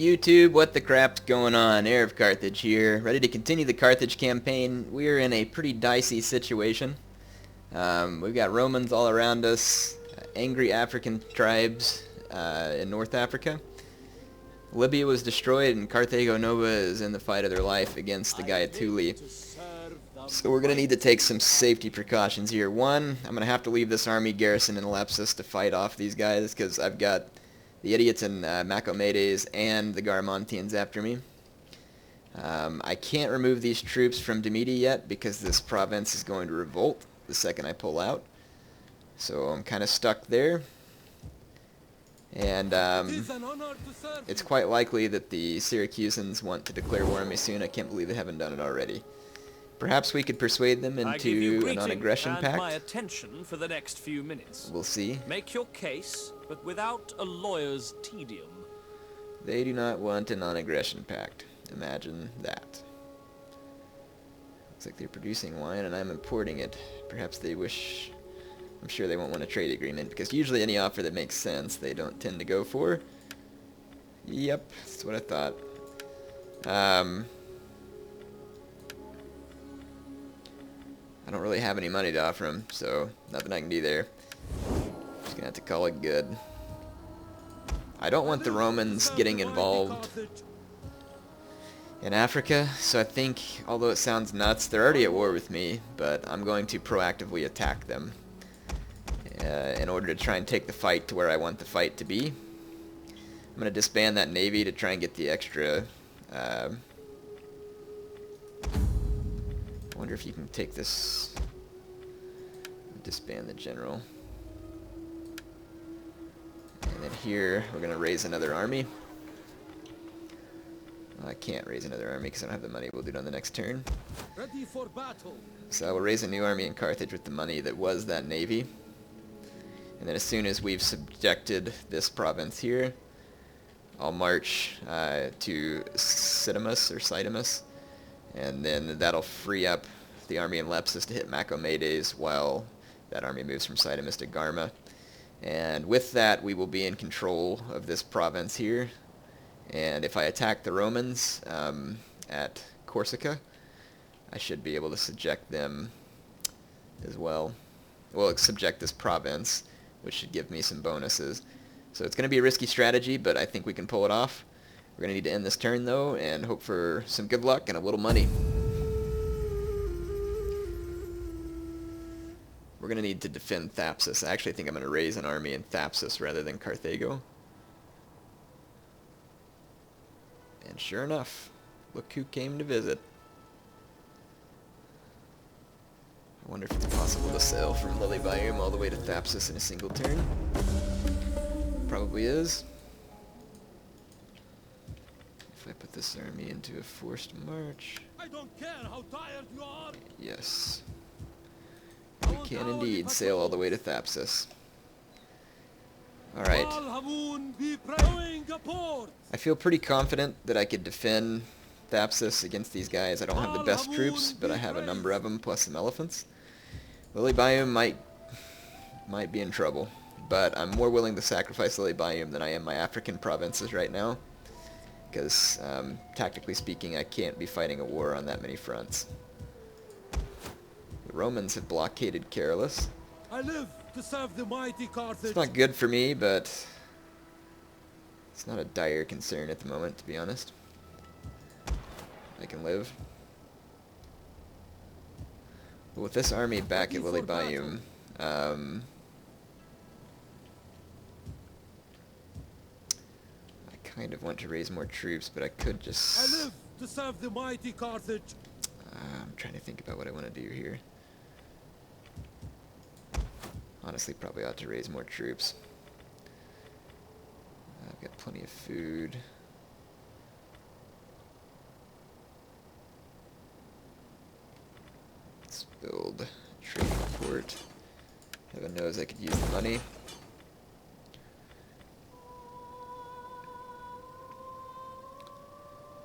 YouTube, what the crap's going on? HeirofCarthage here, ready to continue the Carthage campaign. We're in a pretty dicey situation. We've got Romans all around us, angry African tribes in North Africa. Libya was destroyed and Carthago Nova is in the fight of their life against the Gaiatuli. So we're going to need to take some safety precautions here. One, I'm going to have to leave this army garrison in Thapsus to fight off these guys because I've got the idiots in Macomedes and the Garamantians after me. I can't remove these troops from Demeti yet because this province is going to revolt the second I pull out. So I'm kind of stuck there. And it's quite likely that the Syracusans want to declare war on me soon. I can't believe they haven't done it already. Perhaps we could persuade them into a non-aggression pact. My attention for the next few minutes. We'll see. Make your case, but without a lawyer's tedium. They do not want a non-aggression pact. Imagine that. Looks like they're producing wine and I'm importing it. Perhaps they wish... I'm sure they won't want a trade agreement, because usually any offer that makes sense they don't tend to go for. Yep, that's what I thought. I don't really have any money to offer them, so nothing I can do there. Just gonna have to call it good. I don't want the Romans getting involved in Africa, so I think, although it sounds nuts, they're already at war with me, but I'm going to proactively attack them in order to try and take the fight to where I want the fight to be. I'm going to disband that navy to try and get the extra... I wonder if you can take this... Disband the general. And then here, we're going to raise another army. Well, I can't raise another army because I don't have the money. We'll do it on the next turn. Ready for battle. So I will raise a new army in Carthage with the money that was that navy. And then as soon as we've subjected this province here, I'll march to Cydamus, and then that'll free up the army in Thapsus to hit Macomedes while that army moves from Cydamus to Garma. And with that, we will be in control of this province here. And if I attack the Romans at Corsica, I should be able to subject them as well. Well, subject this province, which should give me some bonuses. So it's going to be a risky strategy, but I think we can pull it off. We're going to need to end this turn, though, and hope for some good luck and a little money. We're going to need to defend Thapsus. I actually think I'm going to raise an army in Thapsus rather than Carthago. And sure enough, look who came to visit. I wonder if it's possible to sail from Lily-Biome all the way to Thapsus in a single turn. Probably is. If I put this army into a forced march... I don't care how tired you are. Yes. We can indeed sail all the way to Thapsus. Alright. I feel pretty confident that I could defend Thapsus against these guys. I don't have the best troops, but I have a number of them, plus some elephants. Lily-Biome might be in trouble, but I'm more willing to sacrifice Lily-Biome than I am my African provinces right now, because tactically speaking, I can't be fighting a war on that many fronts. The Romans have blockaded Carolus. I live to serve the mighty Carthage. It's not good for me, but it's not a dire concern at the moment, to be honest. I can live. But with this army back at Lily-Biome, I kind of want to raise more troops, but I could just... I live to serve the mighty Carthage. I'm trying to think about what I want to do here. Honestly, probably ought to raise more troops. I've got plenty of food. Let's build a trading port. Heaven knows I could use the money.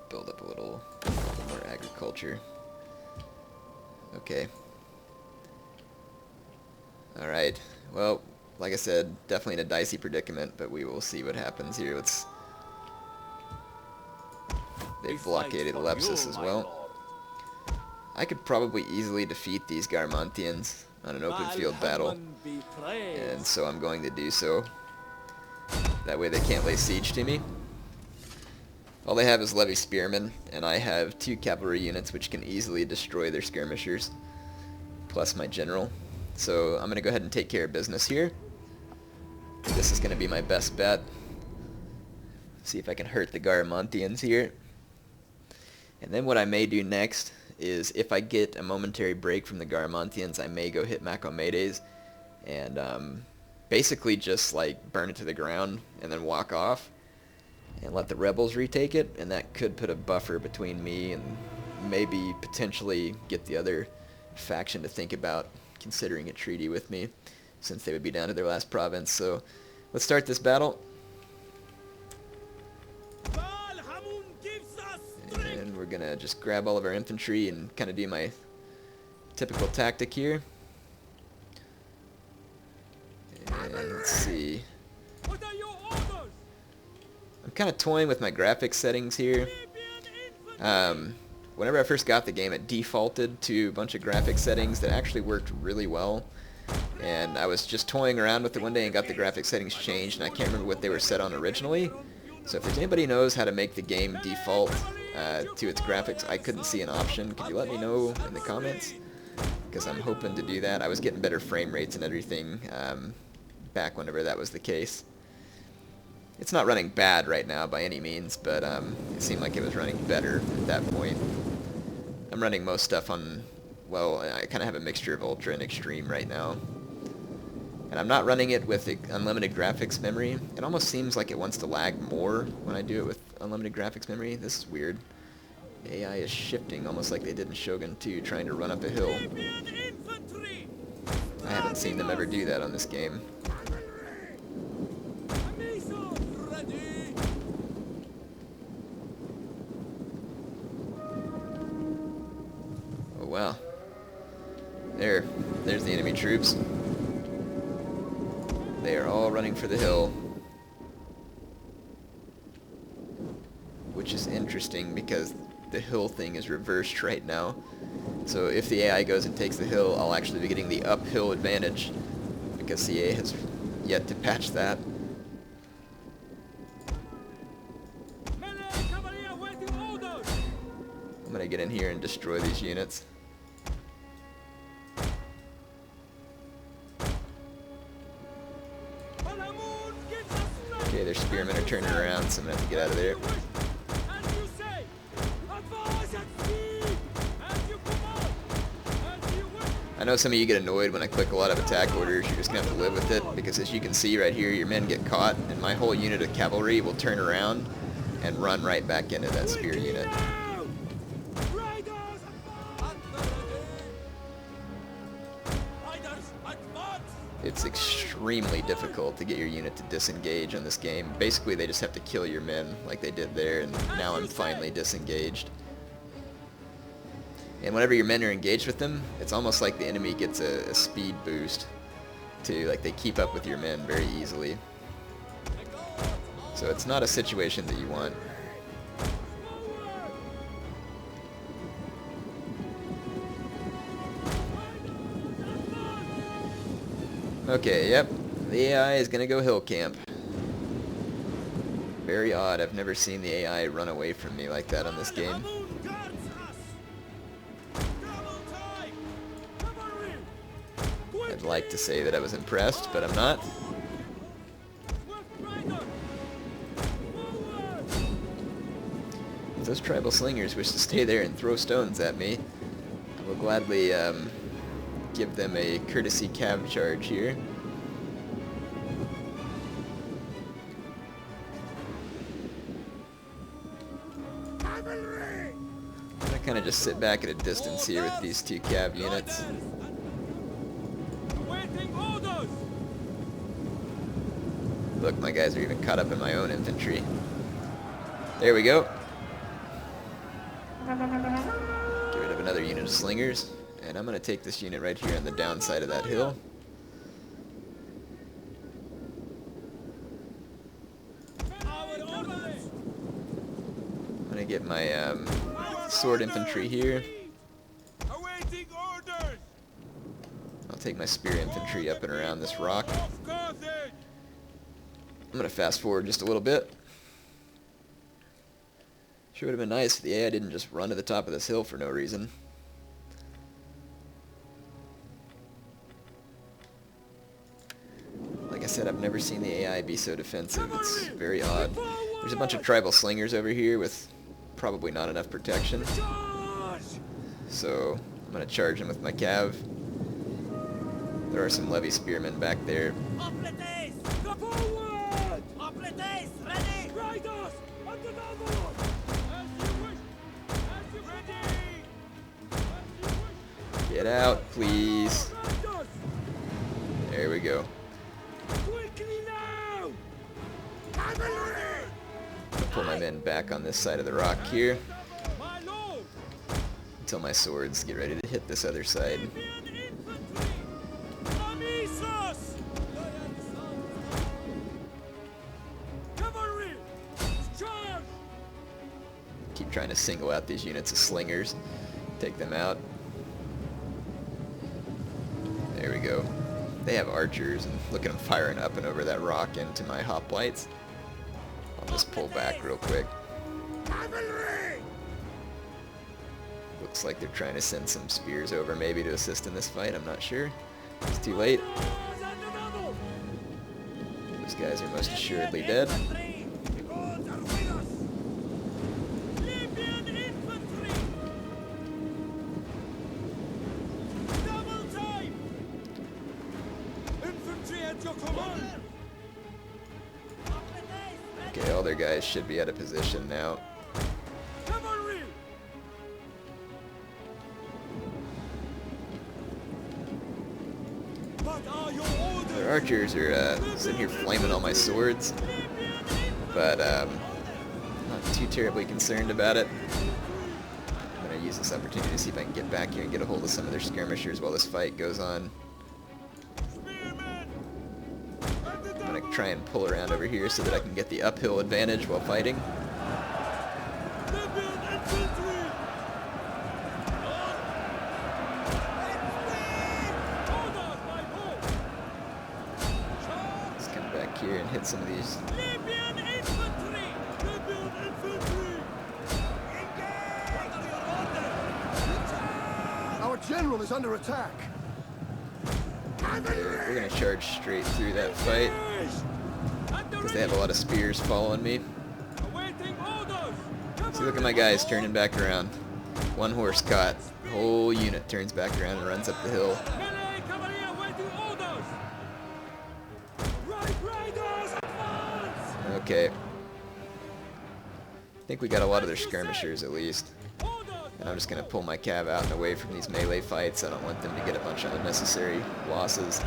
Build up a little more agriculture. Okay. Alright, well, like I said, definitely in a dicey predicament, but we will see what happens here. Let's They've blockaded Thapsus as well. I could probably easily defeat these Garmontians on an open field battle, and so I'm going to do so. That way they can't lay siege to me. All they have is levy spearmen, and I have 2 cavalry units which can easily destroy their skirmishers, plus my general. So I'm going to go ahead and take care of business here. This is going to be my best bet. See if I can hurt the Garmontians here. And then what I may do next is, if I get a momentary break from the Garmontians, I may go hit Macomedes and basically just like burn it to the ground and then walk off and let the rebels retake it, and that could put a buffer between me and maybe potentially get the other faction to think about considering a treaty with me, since they would be down to their last province. So let's start this battle. And we're gonna just grab all of our infantry and kind of do my typical tactic here. And let's see. I'm kind of toying with my graphics settings here. Whenever I first got the game, it defaulted to a bunch of graphics settings that actually worked really well. And I was just toying around with it one day and got the graphics settings changed, and I can't remember what they were set on originally. So if there's anybody who knows how to make the game default to its graphics, I couldn't see an option. Could you let me know in the comments? Because I'm hoping to do that. I was getting better frame rates and everything back whenever that was the case. It's not running bad right now by any means, but it seemed like it was running better at that point. I'm running most stuff on, well, I kind of have a mixture of Ultra and Extreme right now. And I'm not running it with unlimited graphics memory. It almost seems like it wants to lag more when I do it with unlimited graphics memory. This is weird. AI is shifting almost like they did in Shogun 2, trying to run up a hill. I haven't seen them ever do that on this game. Oh wow. There's the enemy troops. They are all running for the hill, which is interesting because the hill thing is reversed right now. So if the AI goes and takes the hill, I'll actually be getting the uphill advantage because CA has yet to patch that. I'm gonna get in here and destroy these units. Okay, their spearmen are turning around, so I'm gonna have to get out of there. I know some of you get annoyed when I click a lot of attack orders. You're just gonna have to live with it, because as you can see right here, your men get caught, and my whole unit of cavalry will turn around and run right back into that spear unit. It's extremely difficult to get your unit to disengage on this game. Basically, they just have to kill your men like they did there, and now I'm finally disengaged. And whenever your men are engaged with them, it's almost like the enemy gets a speed boost to, like, they keep up with your men very easily. So it's not a situation that you want. Okay, yep. The AI is gonna go hill camp. Very odd. I've never seen the AI run away from me like that on this game. I'd like to say that I was impressed, but I'm not. If those tribal slingers wish to stay there and throw stones at me, I will gladly give them a courtesy cav charge here. I'm gonna kind of just sit back at a distance here with these 2 cav units. Look, my guys are even caught up in my own infantry. There we go. Get rid of another unit of slingers. And I'm going to take this unit right here on the downside of that hill. I'm going to get my sword infantry here. Awaiting orders. I'll take my spear infantry up and around this rock. Carthage. I'm going to fast forward just a little bit. Sure would have been nice if the AI didn't just run to the top of this hill for no reason. Like I said, I've never seen the AI be so defensive. It's very odd. There's a bunch of tribal slingers over here with probably not enough protection. So I'm going to charge them with my cav. There are some levy spearmen back there. Get out, please. There we go. I'll pull my men back on this side of the rock here until my swords get ready to hit this other side. Keep trying to single out these units of slingers, take them out. There we go. They have archers, and look at them firing up and over that rock into my hoplites. I'll just pull back real quick. Looks like they're trying to send some spears over maybe to assist in this fight, I'm not sure. It's too late. Those guys are most assuredly dead. Okay, all their guys should be out of position now. Their archers are sitting here flaming all my swords, but not too terribly concerned about it. I'm going to use this opportunity to see if I can get back here and get a hold of some of their skirmishers while this fight goes on. I'm going to try and pull around over here so that I can get the uphill advantage while fighting. Let's come back here and hit some of these. Our general is under attack. We're going to charge straight through that fight because they have a lot of spears following me. See, look at my guys turning back around. One horse caught. The whole unit turns back around and runs up the hill. Okay. I think we got a lot of their skirmishers at least. And I'm just going to pull my cav out and away from these melee fights. I don't want them to get a bunch of unnecessary losses.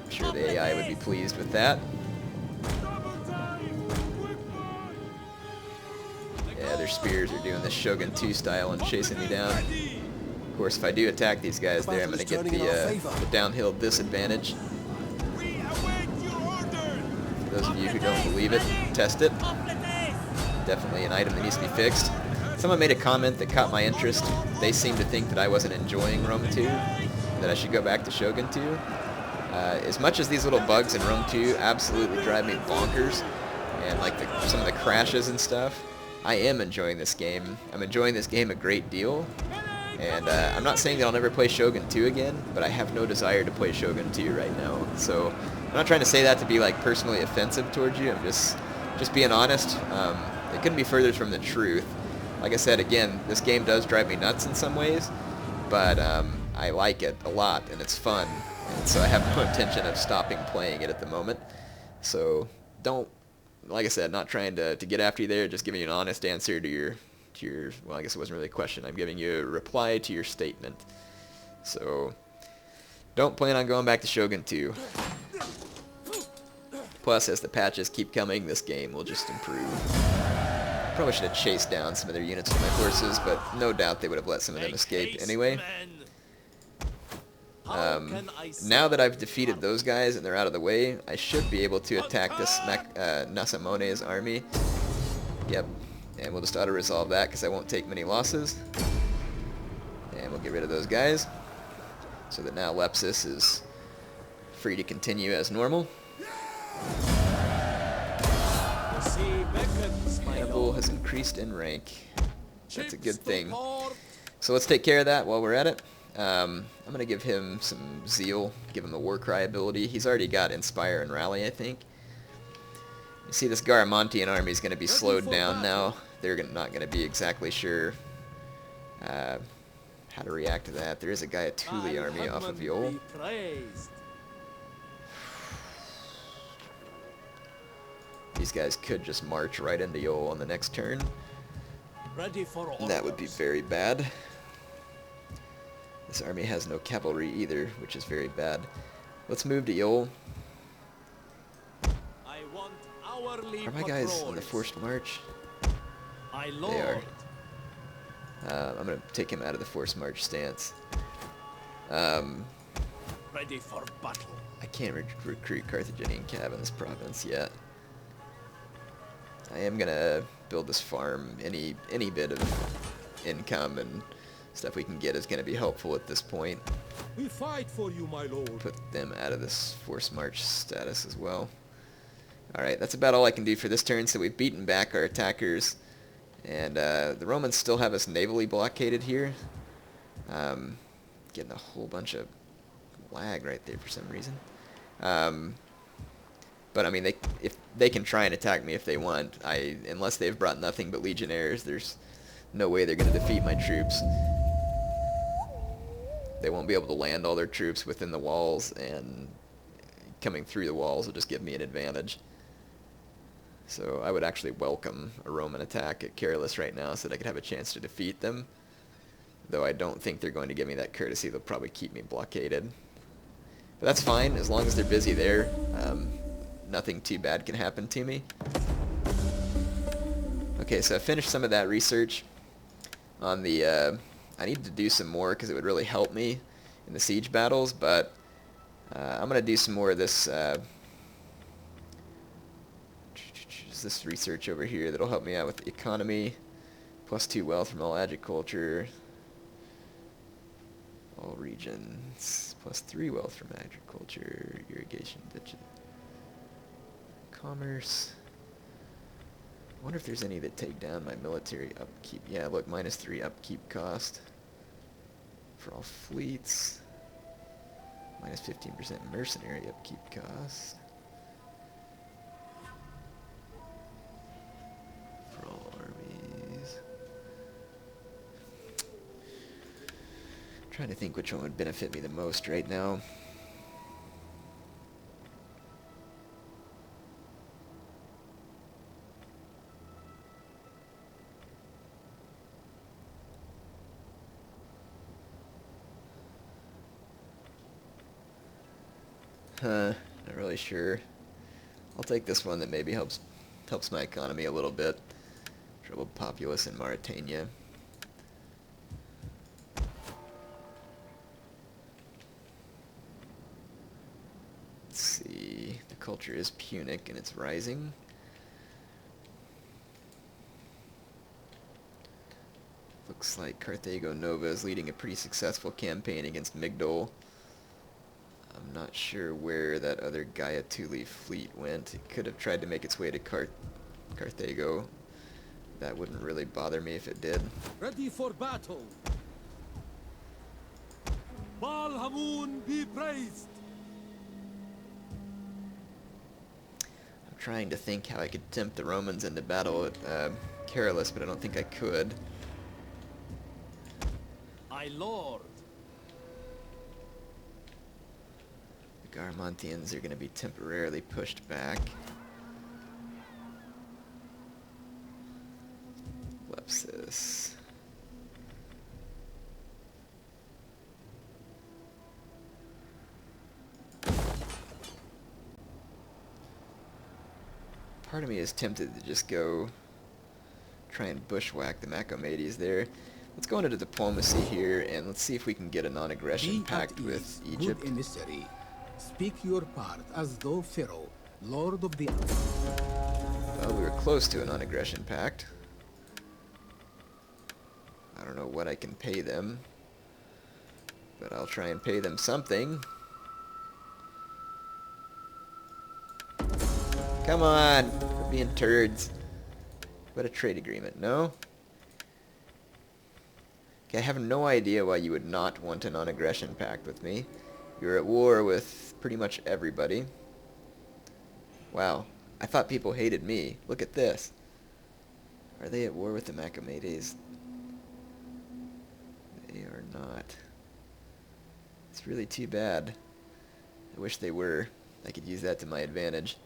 I'm sure the AI would be pleased with that. Yeah, their spears are doing this Shogun 2 style and chasing me down. Of course, if I do attack these guys there, I'm going to get the downhill disadvantage. For those of you who don't believe it, test it. Definitely an item that needs to be fixed. Someone made a comment that caught my interest. They seem to think that I wasn't enjoying Rome 2, that I should go back to Shogun 2. As much as these little bugs in Rome 2 absolutely drive me bonkers, and like some of the crashes and stuff, I am enjoying this game. I'm enjoying this game a great deal, and I'm not saying that I'll never play Shogun 2 again, but I have no desire to play Shogun 2 right now. So I'm not trying to say that to be like personally offensive towards you. I'm just being honest. It couldn't be further from the truth. Like I said, again, this game does drive me nuts in some ways, but I like it a lot, and it's fun, and so I have no intention of stopping playing it at the moment. So don't, like I said, not trying to get after you there, just giving you an honest answer to your, well, I guess it wasn't really a question. I'm giving you a reply to your statement. So don't plan on going back to Shogun 2. Plus, as the patches keep coming, this game will just improve. Probably should have chased down some of their units with my horses, but no doubt they would have let some of them escape anyway. Now that I've defeated those guys and they're out of the way, I should be able to attack this Nasamone's army Yep. And we'll just auto-resolve that because I won't take many losses. And we'll get rid of those guys. So that now Thapsus is free to continue as normal. The sea beckons, my Hannibal lord. has increased in rank. That's a good Ships to thing. port. So let's take care of that while we're at it. I'm going to give him some zeal, give him a war cry ability. He's already got Inspire and Rally, I think. You see, this Garamontian army is going to be slowed down now. They're not going to be exactly sure how to react to that. There is a Gaiatuli army off of Yol. Be praised. These guys could just march right into Yol on the next turn. Ready for orders. And that would be very bad. This army has no cavalry either, which is very bad. Let's move to Yol. I want hourly Are my guys on the patrols. forced march? My lord. They are. I'm going to take him out of the forced march stance. Ready for battle. I can't recruit Carthaginian cav in this province yet. I am going to build this farm. Any bit of income and stuff we can get is going to be helpful at this point. We fight for you, my lord. Put them out of this forced march status as well. Alright, that's about all I can do for this turn. So we've beaten back our attackers. And the Romans still have us navally blockaded here. Getting a whole bunch of lag right there for some reason. But I mean, if they can try and attack me if they want. Unless they've brought nothing but legionnaires, there's no way they're going to defeat my troops. They won't be able to land all their troops within the walls, and coming through the walls will just give me an advantage. So I would actually welcome a Roman attack at Carolus right now so that I could have a chance to defeat them. Though I don't think they're going to give me that courtesy. They'll probably keep me blockaded. But that's fine, as long as they're busy there. Nothing too bad can happen to me. Okay, so I finished some of that research on the... I need to do some more because it would really help me in the siege battles, but I'm going to do some more of this research over here that'll help me out with the economy. +2 wealth from all agriculture. All regions. +3 wealth from agriculture, irrigation, ditches. Commerce. I wonder if there's any that take down my military upkeep. Yeah, look, -3 upkeep cost for all fleets. -15% mercenary upkeep cost. For all armies. I'm trying to think which one would benefit me the most right now. Not really sure. I'll take this one that maybe helps my economy a little bit. Troubled populace in Mauritania. Let's see. The culture is Punic and it's rising. Looks like Carthago Nova is leading a pretty successful campaign against Migdol. I'm not sure where that other Gaiatuli fleet went. It could have tried to make its way to Carthago. That wouldn't really bother me if it did. Ready for battle. Baal Hamun be praised. I'm trying to think how I could tempt the Romans into battle at Carolus, but I don't think I could. My lord. The Garamontians are going to be temporarily pushed back. Thapsus. Part of me is tempted to just go try and bushwhack the Macomades there. Let's go into diplomacy here, and let's see if we can get a non-aggression pact with Egypt. Good emissary. Speak your part as though Pharaoh, lord of the... Well, we were close to a non-aggression pact. I don't know what I can pay them, but I'll try and pay them something. Come on! Quit being turds. What a trade agreement, no? Okay, I have no idea why you would not want a non-aggression pact with me. You're at war with pretty much everybody. Wow. I thought people hated me. Look at this. Are they at war with the Macomades? They are not. It's really too bad. I wish they were. I could use that to my advantage.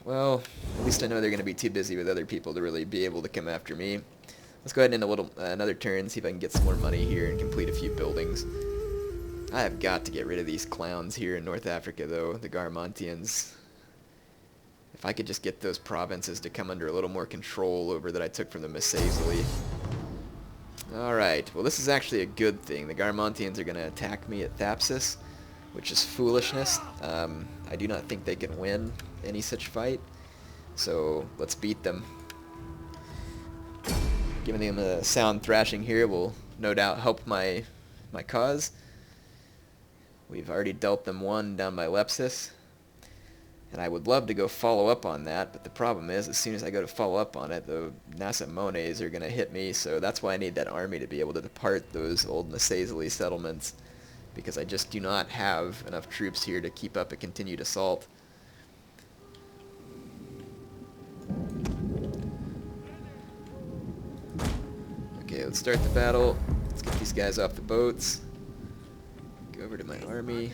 Well, at least I know they're going to be too busy with other people to really be able to come after me. Let's go ahead and end another turn, see if I can get some more money here and complete a few buildings. I have got to get rid of these clowns here in North Africa, though, the Garmontians. If I could just get those provinces to come under a little more control over that I took from the Massaesili. Alright, well this is actually a good thing. The Garmontians are going to attack me at Thapsus, which is foolishness. I do not think they can win any such fight, so let's beat them. Giving them a sound thrashing here will no doubt help my cause. We've already dealt them one down by Lepsis, and I would love to go follow up on that, but the problem is, as soon as I go to follow up on it, the Nasamones are going to hit me, so that's why I need that army to be able to depart those old Massaesili settlements, because I just do not have enough troops here to keep up a continued assault. Okay, let's start the battle. Let's get these guys off the boats. Go over to my army.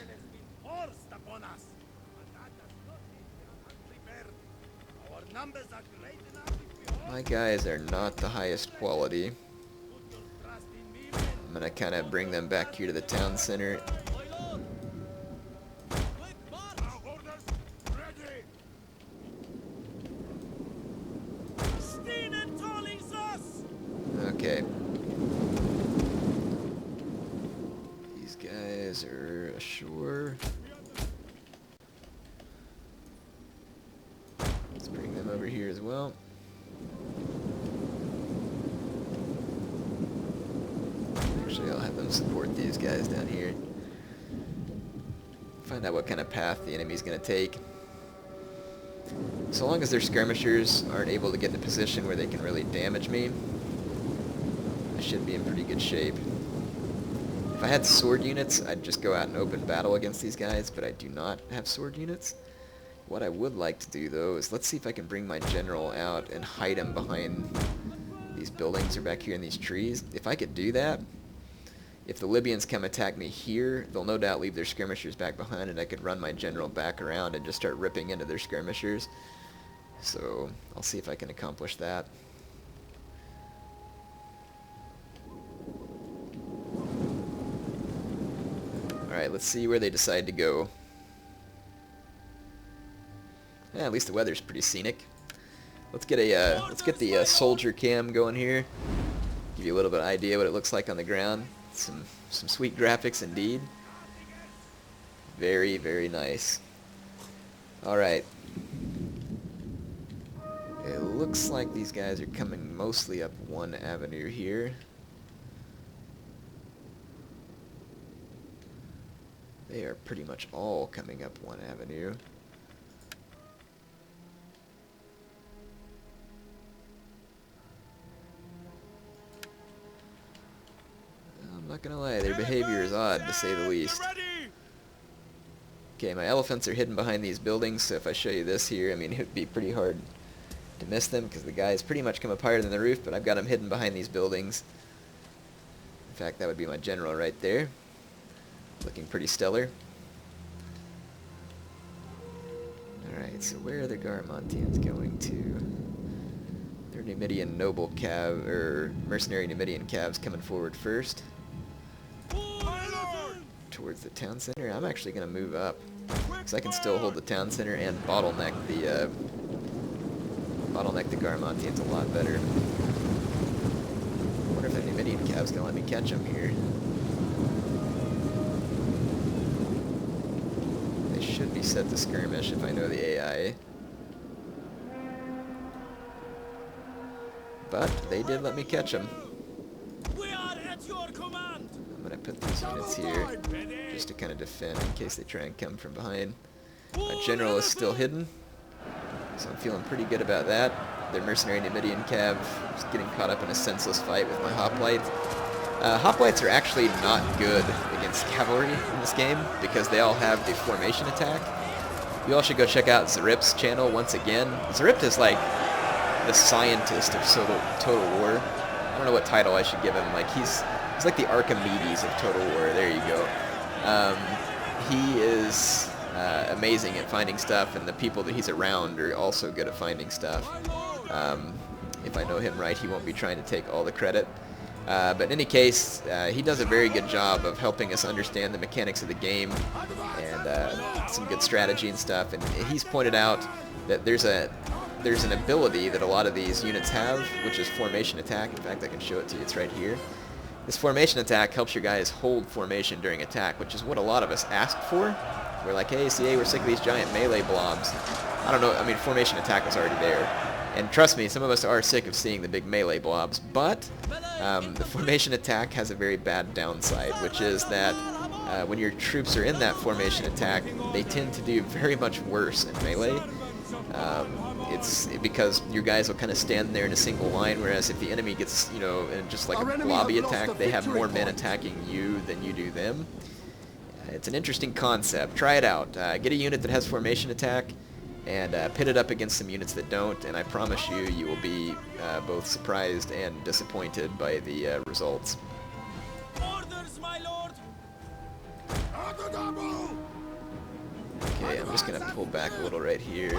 My guys are not the highest quality. I'm gonna kind of bring them back here to the town center. Okay. These guys are ashore. Let's bring them over here as well. Actually, I'll have them support these guys down here. Find out what kind of path the enemy's going to take. So long as their skirmishers aren't able to get in a position where they can really damage me, I should be in pretty good shape. If I had sword units, I'd just go out and open battle against these guys, but I do not have sword units. What I would like to do, though, is let's see if I can bring my general out and hide him behind these buildings or back here in these trees. If I could do that, if the Libyans come attack me here, they'll no doubt leave their skirmishers back behind, and I could run my general back around and just start ripping into their skirmishers. So I'll see if I can accomplish that. Alright, let's see where they decide to go. Yeah, at least the weather's pretty scenic. Let's get the soldier cam going here. Give you a little bit of idea what it looks like on the ground. Some sweet graphics indeed. Very, very nice. Alright. It looks like these guys are coming mostly up one avenue here. They are pretty much all coming up one avenue. I'm not gonna lie, their behavior is odd, to say the least. Okay, my elephants are hidden behind these buildings, so if I show you this here, I mean, it would be pretty hard to miss them, because the guys pretty much come up higher than the roof, but I've got them hidden behind these buildings. In fact, that would be my general right there. Looking pretty stellar. Alright, so where are the Garmontians going to? They're Numidian noble cav, or mercenary Numidian calves coming forward first. Towards the town center. I'm actually going to move up, because I can still hold the town center and bottleneck the Garmontians a lot better. I wonder if that Numidian calf's going to let me catch them here. They should be set to skirmish if I know the AI. but they did let me catch them. We are at your command. I'm going to put these units here just to kind of defend in case they try and come from behind. My general is still hidden, so I'm feeling pretty good about that. Their mercenary Numidian cav is getting caught up in a senseless fight with my hoplites. Hoplites are actually not good against cavalry in this game because they all have the formation attack. You all should go check out Zarip's channel once again. Zarip is like the scientist of Total War. I don't know what title I should give him. Like he's like the Archimedes of Total War. There you go. He is amazing at finding stuff, and the people that he's around are also good at finding stuff. If I know him right, he won't be trying to take all the credit. But in any case, he does a very good job of helping us understand the mechanics of the game and some good strategy and stuff. And he's pointed out that there's an ability that a lot of these units have, which is formation attack. In fact, I can show it to you. It's right here. This formation attack helps your guys hold formation during attack, which is what a lot of us ask for. We're like, hey, CA, we're sick of these giant melee blobs. I don't know. I mean, formation attack was already there. And trust me, some of us are sick of seeing the big melee blobs, but the formation attack has a very bad downside, which is that when your troops are in that formation attack, they tend to do very much worse in melee. It's because your guys will kind of stand there in a single line, whereas if the enemy gets, you know, in just like a blobby attack, they have more men attacking you than you do them. It's an interesting concept. Try it out. Get a unit that has formation attack and pit it up against some units that don't, and I promise you, you will be both surprised and disappointed by the results. Orders, my lord. Okay, I'm just going to pull back a little right here.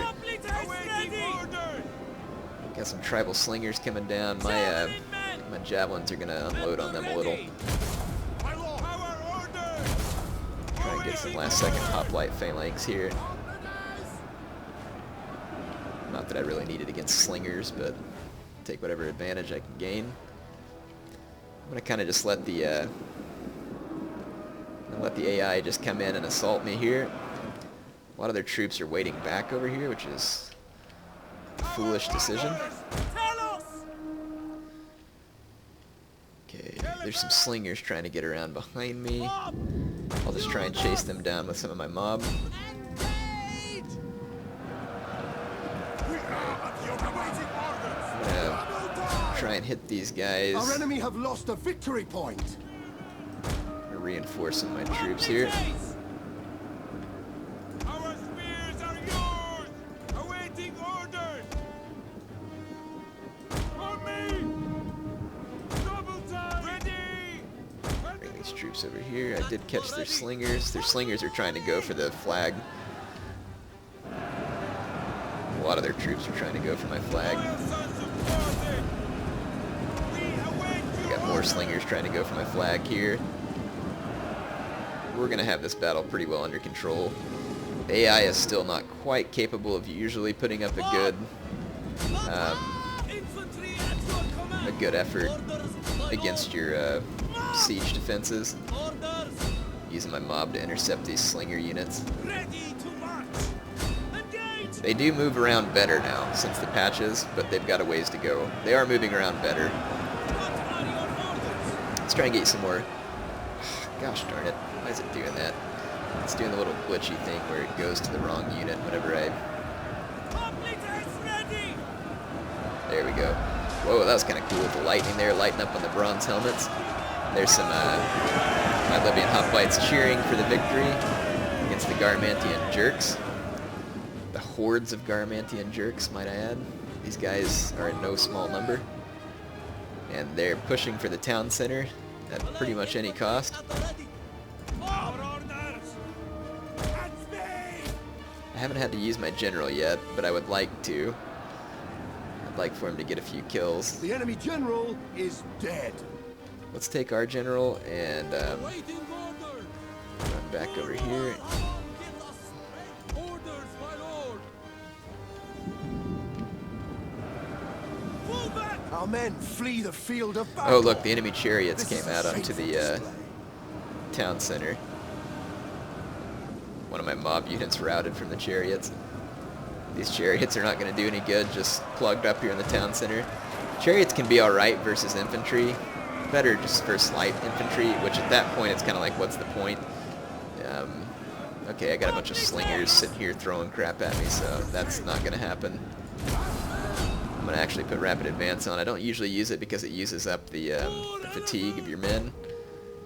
Got some tribal slingers coming down. My javelins are going to unload on them a little. Try and get some last second hoplite phalanx here. Not that I really need it against slingers, but take whatever advantage I can gain. I'm going to kind of just let the AI just come in and assault me here. A lot of their troops are waiting back over here, which is a foolish decision. Okay, there's some slingers trying to get around behind me. I'll just try and chase them down with some of my mob. I'm gonna try and hit these guys. Our enemy have lost a victory point. I'm gonna reinforce some of my troops here. Our spears are yours. Awaiting orders. For me. Double time. Ready. Bring these troops over here. I did catch their slingers. Their slingers are trying to go for the flag. A lot of their troops are trying to go for my flag. We got more slingers trying to go for my flag here. We're going to have this battle pretty well under control. The AI is still not quite capable of usually putting up a good effort against your siege defenses. Using my mob to intercept these slinger units. They do move around better now since the patches, but they've got a ways to go. They are moving around better. Let's try and get you some more. Gosh darn it. Why is it doing that? It's doing the little glitchy thing where it goes to the wrong unit whenever I... There we go. Whoa, that was kind of cool with the lightning there, lighting up on the bronze helmets. There's some my Libyan hoplites cheering for the victory against the Garmantian jerks. The hordes of Garmantian jerks, might I add. These guys are in no small number. And they're pushing for the town center at pretty much any cost. I haven't had to use my general yet, but I would like to. I'd like for him to get a few kills. The enemy general is dead. Let's take our general and run back over here. Our men flee the field of battle. Oh look, the enemy chariots came out onto the town center. One of my mob units routed from the chariots. These chariots are not going to do any good, just plugged up here in the town center. Chariots can be alright versus infantry. Better just versus light infantry, which at that point it's kind of like, what's the point? Okay, I got a bunch of slingers sitting here throwing crap at me, so that's not going to happen. I'm going to actually put rapid advance on. I don't usually use it because it uses up the fatigue of your men,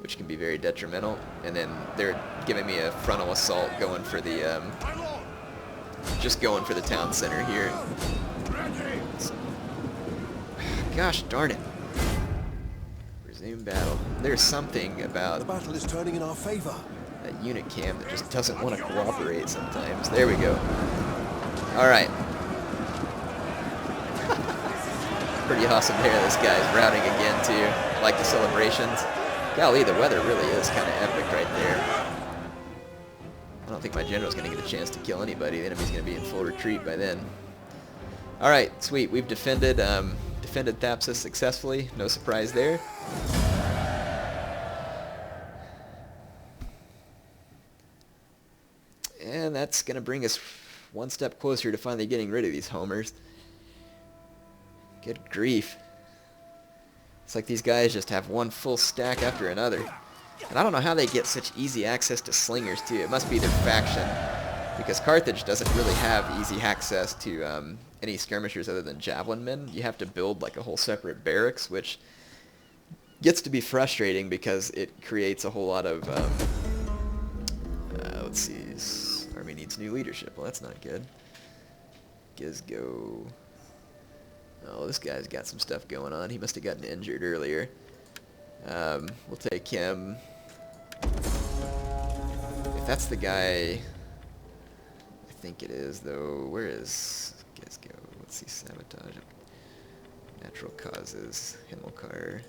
which can be very detrimental. And then they're giving me a frontal assault going for the, just going for the town center here. Gosh darn it. Resume battle. There's something about The battle is turning in our favor. that unit camp that just doesn't want to cooperate sometimes. There we go. Alright. Pretty awesome there. This guy's routing again too. I like the celebrations. Golly, the weather really is kind of epic right there. I don't think my general's going to get a chance to kill anybody. The enemy's going to be in full retreat by then. Alright, sweet. We've defended Thapsus successfully. No surprise there. And that's going to bring us one step closer to finally getting rid of these homers. Good grief. It's like these guys just have one full stack after another. And I don't know how they get such easy access to slingers, too. It must be their faction. Because Carthage doesn't really have easy access to any skirmishers other than javelin men. You have to build like a whole separate barracks, which gets to be frustrating because it creates a whole lot of... let's see. Army needs new leadership. Well, that's not good. Gizgo. Oh, this guy's got some stuff going on. He must have gotten injured earlier. We'll take him. If that's the guy... I think it is, though. Where is Gizgo? Let's see. Sabotage. Natural causes. Himmelkar.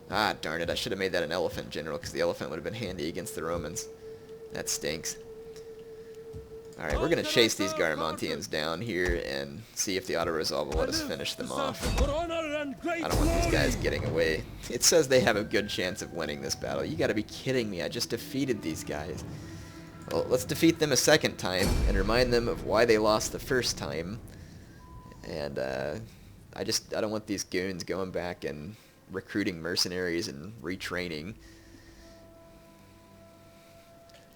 Ah, darn it. I should have made that an elephant general, because the elephant would have been handy against the Romans. That stinks. Alright, we're going to chase these Garamantians down here and see if the auto-resolve will let us finish them off. I don't want these guys getting away. It says they have a good chance of winning this battle. You gotta be kidding me. I just defeated these guys. Well, let's defeat them a second time and remind them of why they lost the first time. And I don't want these goons going back and recruiting mercenaries and retraining.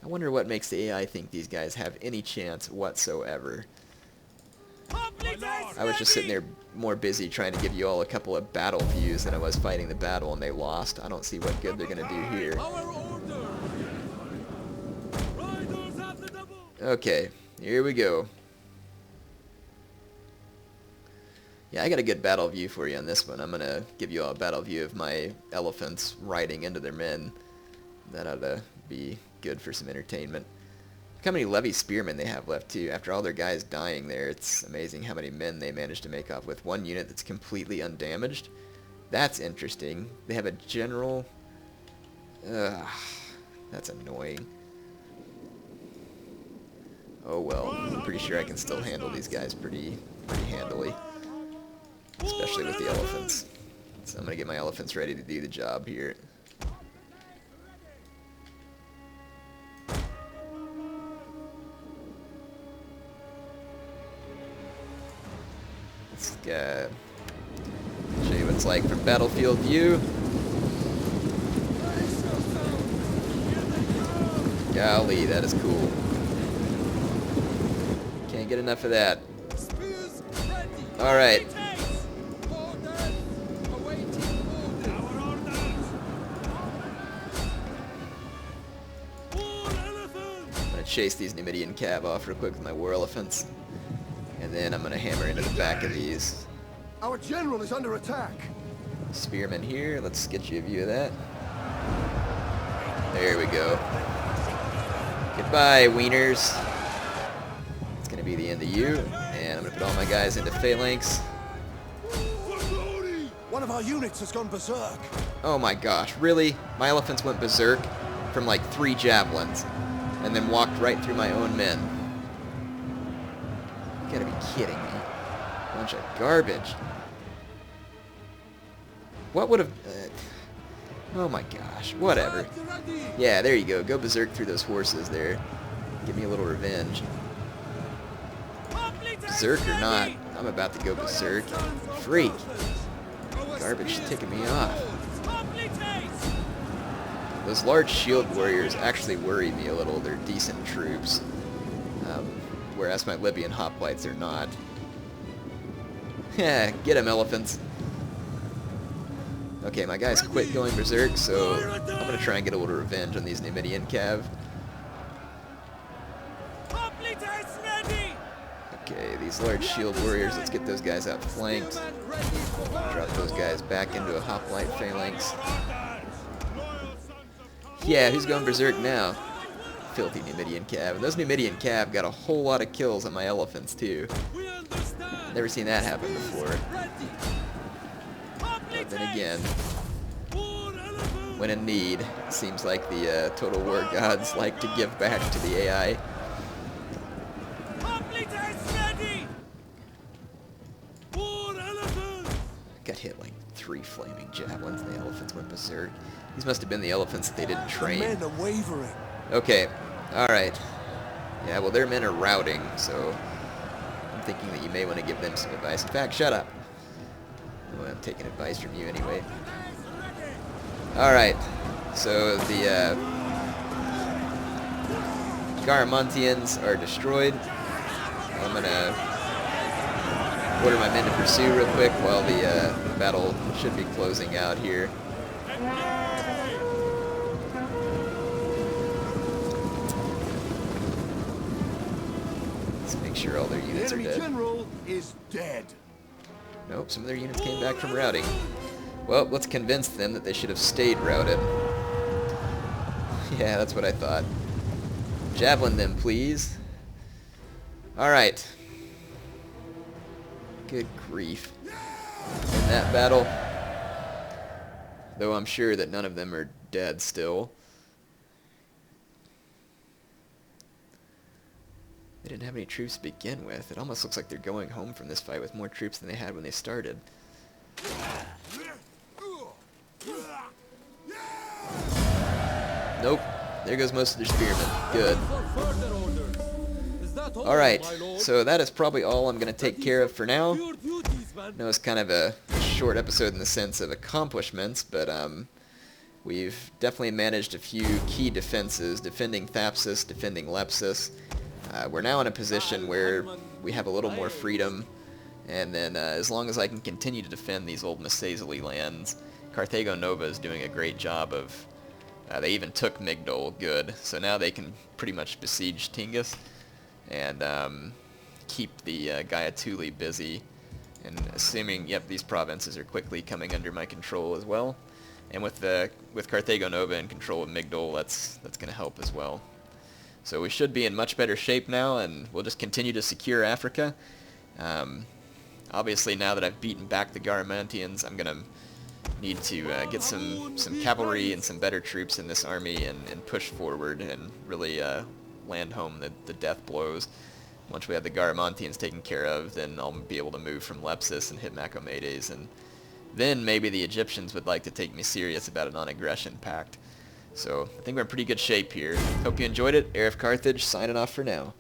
I wonder what makes the AI think these guys have any chance whatsoever. I was just sitting there more busy trying to give you all a couple of battle views than I was fighting the battle, and they lost. I don't see what good they're going to do here. Okay, here we go. Yeah, I got a good battle view for you on this one. I'm going to give you all a battle view of my elephants riding into their men. That ought to be good for some entertainment. Look how many levy spearmen they have left too. After all their guys dying there, it's amazing how many men they managed to make off with one unit that's completely undamaged. That's interesting. They have a general. Ugh, that's annoying. Oh well, I'm pretty sure I can still handle these guys pretty handily, especially with the elephants. So I'm gonna get my elephants ready to do the job here. Let's show you what it's like from battlefield view. Golly, that is cool. Can't get enough of that. Alright. I'm going to chase these Numidian cav off real quick with my war elephants. And then I'm going to hammer into the back of these. Our general is under attack. Spearmen here. Let's get you a view of that. There we go. Goodbye, wieners. It's going to be the end of you. And I'm going to put all my guys into phalanx. One of our units has gone berserk. Oh my gosh, really? My elephants went berserk from like 3 javelins. And then walked right through my own men. You gotta be kidding me. Bunch of garbage. What would have... oh my gosh, whatever. Yeah, there you go. Go berserk through those horses there. Give me a little revenge. Berserk or not, I'm about to go berserk. Freak! Garbage ticking me off. Those large shield warriors actually worry me a little. They're decent troops. Whereas my Libyan hoplites are not. Yeah, get him, elephants. Okay, my guys quit going berserk, so I'm going to try and get a little revenge on these Numidian cav. Okay, these large shield warriors, let's get those guys outflanked. Drop those guys back into a hoplite phalanx. Yeah, who's going berserk now? Filthy Numidian cav. And those Numidian cav got a whole lot of kills on my elephants, too. Never seen that happen before. But then again, when in need, it seems like the Total War gods like to give back to the AI. Got hit like 3 flaming javelins and the elephants went berserk. These must have been the elephants that they didn't train. The men are wavering. Okay, alright. Yeah, well, their men are routing, so I'm thinking that you may want to give them some advice. In fact, shut up. Well, I'm taking advice from you anyway. Alright, so the Garamantians are destroyed. I'm going to order my men to pursue real quick while the battle should be closing out here. Let's make sure all their The units are enemy dead. general is dead. Nope, some of their units came back from routing. Well, let's convince them that they should have stayed routed. Yeah, that's what I thought. Javelin them, please. Alright. Good grief. In that battle, though I'm sure that none of them are dead still. They didn't have any troops to begin with. It almost looks like they're going home from this fight with more troops than they had when they started. Nope. There goes most of their spearmen. Good. Alright, so that is probably all I'm going to take care of for now. I know it's kind of a short episode in the sense of accomplishments, but we've definitely managed a few key defenses, defending Thapsus, defending Lepsus. We're now in a position where we have a little more freedom, and then as long as I can continue to defend these old Massaili lands, Carthago Nova is doing a great job of... they even took Migdol, good, so now they can pretty much besiege Tingis and keep the Gaiatuli busy, and assuming, yep, these provinces are quickly coming under my control as well, and with Carthago Nova in control of Migdol, that's going to help as well. So we should be in much better shape now, and we'll just continue to secure Africa. Obviously, now that I've beaten back the Garamantians, I'm going to need to get some cavalry and some better troops in this army and push forward and really land home the death blows. Once we have the Garamantians taken care of, then I'll be able to move from Lepsus and hit Macomedes, and then maybe the Egyptians would like to take me serious about a non-aggression pact. So I think we're in pretty good shape here. Hope you enjoyed it. HeirofCarthage signing off for now.